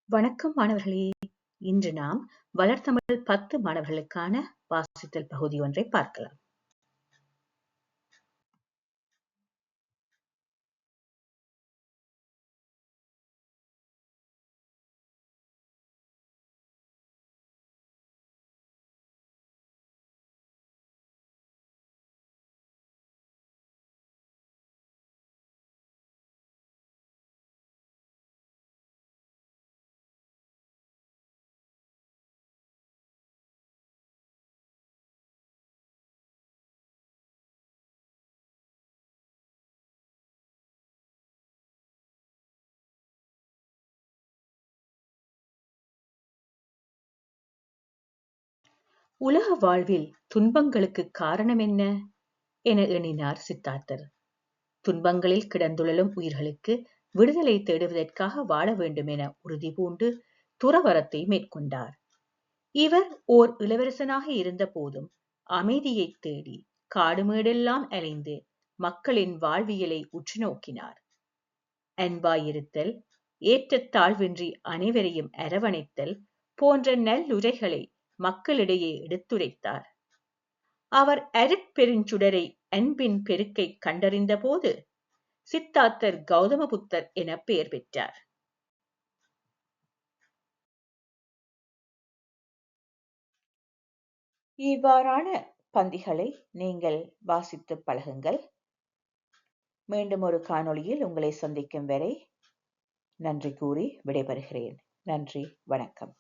வணக்கம் மாணவர்களே! இன்று நாம் வளர்தமிழ் 10 மாணவர்களுக்கான வாசித்தல் பகுதி ஒன்றை பார்க்கலாம். உலக வாழ்வில் துன்பங்களுக்குக் காரணம் என்ன? என எண்ணினார் சித்தார்த்தர். துன்பங்களில் கிடந்துழலும் உயிர்களுக்கு விடுதலை தேடுவதற்காக வாழ வேண்டும் என உறுதி பூண்டு துறவறத்தை மேற்கொண்டார். இவர் ஓர் இளவரசனாக இருந்த போதும் அமைதியைத் தேடி காடுமேடெல்லாம் அலைந்து மக்களின் வாழ்வியலை உற்று நோக்கினார். அன்பாயிருத்தல், ஏற்றத்தாழ்வின்றி அனைவரையும் அரவணைத்தல் போன்ற நல்லுரைகளை மக்களிடையே எடுத்துரைத்தார். அவர் அருட்பெருஞ்சுடரை அன்பின் பெருக்கைக் கண்டறிந்தபோது சித்தார்த்தர் கௌதம புத்தர் என பெயர் பெற்றார். இவ்வாறான பந்திகளை நீங்கள் வாசித்து பழகுங்கள். மீண்டும் ஒரு காணொளியில் உங்களை சந்திக்கும் வரை நன்றி கூறி விடைபெறுகிறேன். நன்றி, வணக்கம்.